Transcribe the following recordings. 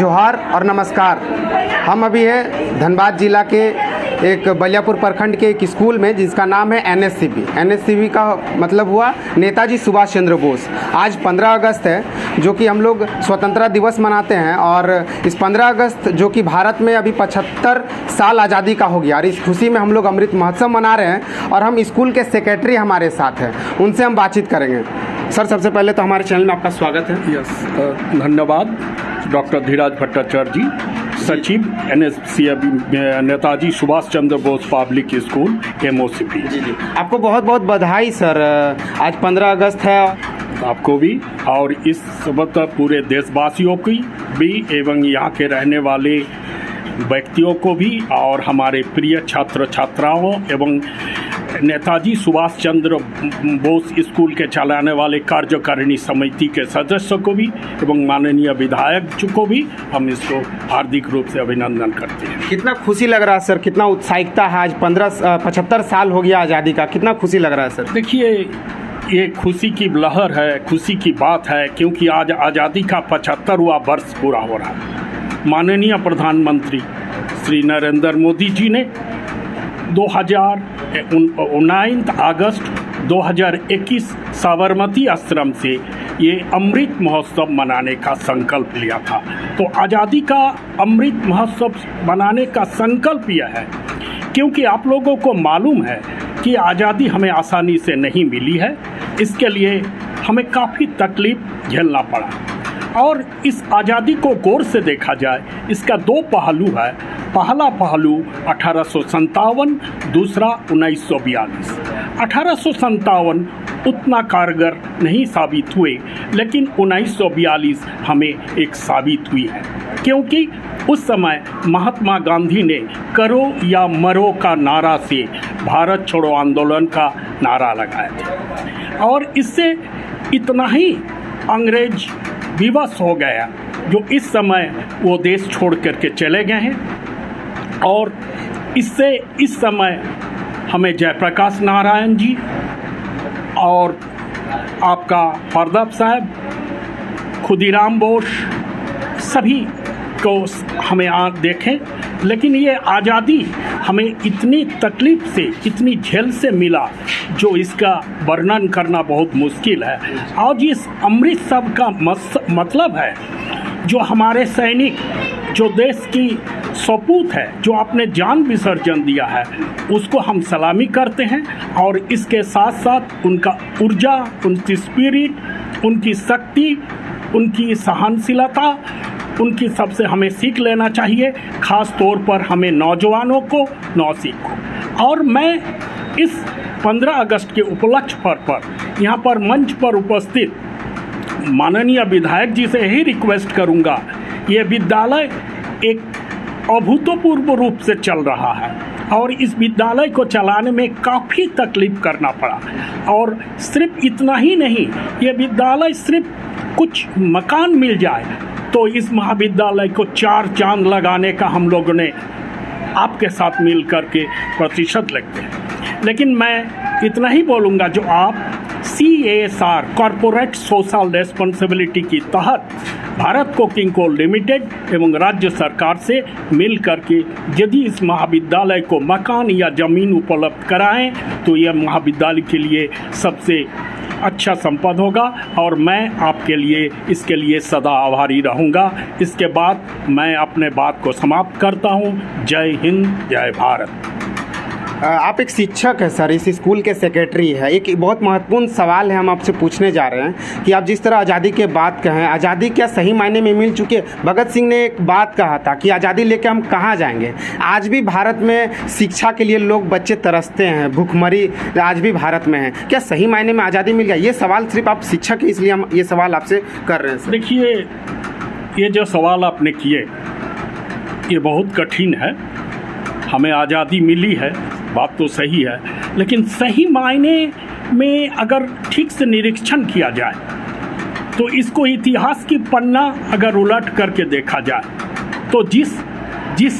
जोहार और नमस्कार। हम अभी है धनबाद जिला के एक बलियापुर प्रखंड के एक स्कूल में जिसका नाम है एनएससीबी। एनएससीबी का मतलब हुआ नेताजी सुभाष चंद्र बोस। आज 15 अगस्त है जो कि हम लोग स्वतंत्रता दिवस मनाते हैं और इस 15 अगस्त जो कि भारत में अभी 75 साल आज़ादी का हो गया और इस खुशी में हम लोग अमृत महोत्सव मना रहे हैं और हम स्कूल के सेक्रेटरी हमारे साथ हैं, उनसे हम बातचीत करेंगे। सर, सबसे पहले तो हमारे चैनल में आपका स्वागत है। यस, धन्यवाद। डॉक्टर धीराज भट्टाचार्य जी, सचिव एनएससीबी Netaji Subhash Chandra Bose public school MOCP। जी, आपको बहुत बहुत बधाई सर। आज 15 अगस्त है। आपको भी और इस वक्त पूरे देशवासियों की भी एवं यहाँ के रहने वाले व्यक्तियों को भी और हमारे प्रिय छात्र छात्राओं एवं नेताजी सुभाष चंद्र बोस स्कूल के चलाने वाले कार्यकारिणी समिति के सदस्यों को भी एवं माननीय विधायक को भी हम इसको हार्दिक रूप से अभिनंदन करते हैं। कितना खुशी लग रहा है सर, कितना उत्साहिकता है। आज 75 साल हो गया आज़ादी का, कितना खुशी लग रहा है सर। देखिए, ये खुशी की लहर है, खुशी की बात है, क्योंकि आज आज़ादी का 75वां वर्ष पूरा हो रहा है। माननीय प्रधानमंत्री श्री नरेंद्र मोदी जी ने 19 अगस्त 2021 साबरमती आश्रम से ये अमृत महोत्सव मनाने का संकल्प लिया था। तो आज़ादी का अमृत महोत्सव मनाने का संकल्प यह है क्योंकि आप लोगों को मालूम है कि आज़ादी हमें आसानी से नहीं मिली है। इसके लिए हमें काफ़ी तकलीफ झेलना पड़ा और इस आज़ादी को गौर से देखा जाए, इसका दो पहलू है। पहला पहलू 1857, दूसरा 1942। 1857 उतना कारगर नहीं साबित हुए, लेकिन 1942 हमें एक साबित हुई है, क्योंकि उस समय महात्मा गांधी ने करो या मरो का नारा से भारत छोड़ो आंदोलन का नारा लगाया था और इससे इतना ही अंग्रेज विवश हो गया जो इस समय वो देश छोड़ करके चले गए हैं। और इससे इस समय हमें जयप्रकाश नारायण जी और आपका फरदब साहब, खुदीराम बोस, सभी को हमें देखें। लेकिन ये आज़ादी हमें इतनी तकलीफ से, इतनी झेल से मिला जो इसका वर्णन करना बहुत मुश्किल है। और इस अमृत शब्द का मतलब है जो हमारे सैनिक, जो देश की सपूत है, जो अपने जान विसर्जन दिया है, उसको हम सलामी करते हैं। और इसके साथ साथ उनका ऊर्जा, उनकी स्पिरिट, उनकी शक्ति, उनकी सहनशीलता, उनकी सबसे हमें सीख लेना चाहिए, ख़ास तौर पर हमें नौजवानों को नौसीख को। और मैं इस 15 अगस्त के उपलक्ष्य पर यहाँ पर मंच पर उपस्थित माननीय विधायक जी से यही रिक्वेस्ट करूँगा, ये विद्यालय एक अभूतपूर्व रूप से चल रहा है और इस विद्यालय को चलाने में काफ़ी तकलीफ करना पड़ा। और सिर्फ इतना ही नहीं, ये विद्यालय सिर्फ कुछ मकान मिल जाए तो इस महाविद्यालय को 4 चांद लगाने का हम लोगों ने आपके साथ मिल कर के प्रतिशत लगते हैं। लेकिन मैं इतना ही बोलूँगा, जो आप CSR कॉरपोरेट सोशल रेस्पॉन्सिबिलिटी के तहत भारत कोकिंग कोल लिमिटेड एवं राज्य सरकार से मिल करके यदि इस महाविद्यालय को मकान या ज़मीन उपलब्ध कराएं तो यह महाविद्यालय के लिए सबसे अच्छा संपद होगा और मैं आपके लिए इसके लिए सदा आभारी रहूँगा। इसके बाद मैं अपने बात को समाप्त करता हूँ। जय हिंद, जय भारत। आप एक शिक्षक हैं सर, इस स्कूल के सेक्रेटरी है। एक बहुत महत्वपूर्ण सवाल है, हम आपसे पूछने जा रहे हैं कि आप जिस तरह आज़ादी के बात कहें, आज़ादी क्या सही मायने में मिल चुकी है? भगत सिंह ने एक बात कहा था कि आज़ादी लेके हम कहाँ जाएंगे। आज भी भारत में शिक्षा के लिए लोग, बच्चे तरसते हैं, भूखमरी आज भी भारत में है। क्या सही मायने में आज़ादी मिल गया? ये सवाल सिर्फ आप शिक्षक है इसलिए हम ये सवाल आपसे कर रहे हैं सर। देखिए, ये जो सवाल आपने किए ये बहुत कठिन है। हमें आज़ादी मिली है, बात तो सही है, लेकिन सही मायने में अगर ठीक से निरीक्षण किया जाए तो इसको इतिहास की पन्ना अगर उलट करके देखा जाए तो जिस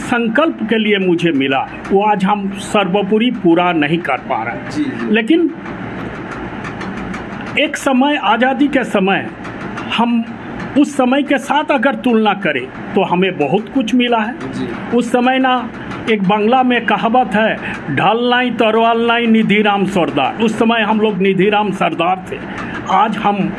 संकल्प के लिए मुझे मिला वो आज हम सर्वोपरि पूरा नहीं कर पा रहे हैं। लेकिन एक समय, आज़ादी के समय, हम उस समय के साथ अगर तुलना करें तो हमें बहुत कुछ मिला है। उस समय ना एक बांग्ला में कहावत है, ढल नहीं तरवाल नहीं निधिराम सरदार। उस समय हम लोग निधिराम सरदार थे। आज हम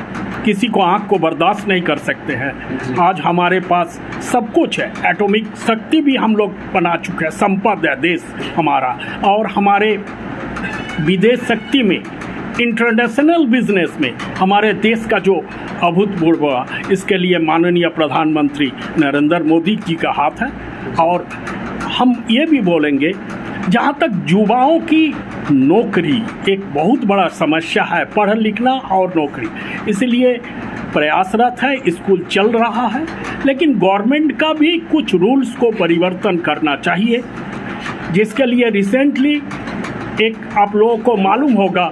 किसी को आँख को बर्दाश्त नहीं कर सकते हैं। आज हमारे पास सब कुछ है, एटॉमिक शक्ति भी हम लोग बना चुके हैं, संपन्न है देश हमारा। और हमारे विदेश शक्ति में, इंटरनेशनल बिजनेस में हमारे देश का जो अभूतपूर्व हुआ, इसके लिए माननीय प्रधानमंत्री नरेंद्र मोदी जी का हाथ है। और हम ये भी बोलेंगे, जहाँ तक युवाओं की नौकरी एक बहुत बड़ा समस्या है, पढ़ लिखना और नौकरी, इसलिए प्रयासरत है, स्कूल चल रहा है। लेकिन गवर्नमेंट का भी कुछ रूल्स को परिवर्तन करना चाहिए, जिसके लिए रिसेंटली एक आप लोगों को मालूम होगा,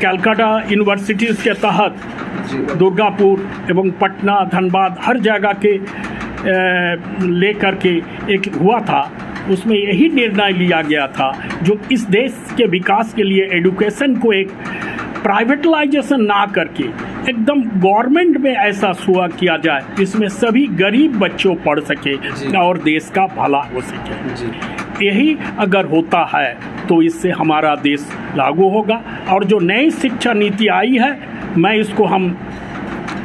कलकत्ता यूनिवर्सिटीज़ के तहत दुर्गापुर एवं पटना, धनबाद हर जगह के लेकर के एक हुआ था। उसमें यही निर्णय लिया गया था, जो इस देश के विकास के लिए एजुकेशन को एक प्राइवेटलाइजेशन ना करके एकदम गवर्नमेंट में ऐसा शुरू किया जाए जिसमें सभी गरीब बच्चों पढ़ सके और देश का भला हो सके। यही अगर होता है तो इससे हमारा देश लागू होगा। और जो नई शिक्षा नीति आई है, मैं इसको हम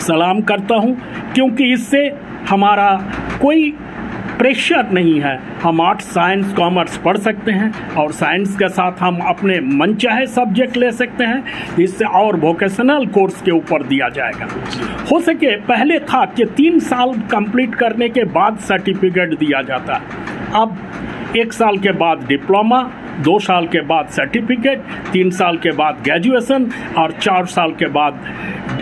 सलाम करता हूँ, क्योंकि इससे हमारा कोई प्रेशर नहीं है। हम आर्ट्स, साइंस, कॉमर्स पढ़ सकते हैं और साइंस के साथ हम अपने मनचाहे सब्जेक्ट ले सकते हैं, इससे और वोकेशनल कोर्स के ऊपर दिया जाएगा। हो सके पहले था कि 3 साल कंप्लीट करने के बाद सर्टिफिकेट दिया जाता, अब 1 साल के बाद डिप्लोमा, 2 साल के बाद सर्टिफिकेट, 3 साल के बाद ग्रेजुएशन और 4 साल के बाद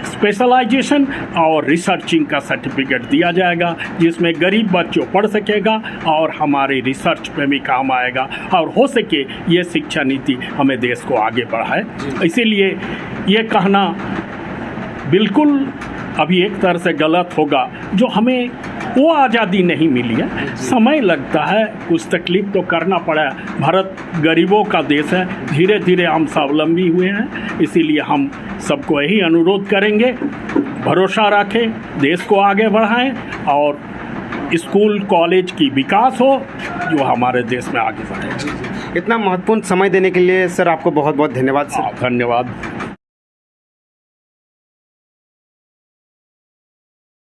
स्पेशलाइजेशन और रिसर्चिंग का सर्टिफिकेट दिया जाएगा, जिसमें गरीब बच्चों पढ़ सकेगा और हमारे रिसर्च में भी काम आएगा। और हो सके ये शिक्षा नीति हमें देश को आगे बढ़ाए। इसीलिए ये कहना बिल्कुल अभी एक तरह से गलत होगा, जो हमें वो आज़ादी नहीं मिली है। समय लगता है, कुछ तकलीफ तो करना पड़ा है। भारत गरीबों का देश है, धीरे धीरे हम स्वावलंबी हुए हैं। इसीलिए हम सबको यही अनुरोध करेंगे, भरोसा रखें, देश को आगे बढ़ाएं और स्कूल कॉलेज की विकास हो, जो हमारे देश में आगे बढ़े। इतना महत्वपूर्ण समय देने के लिए सर आपको बहुत बहुत धन्यवाद सर। धन्यवाद।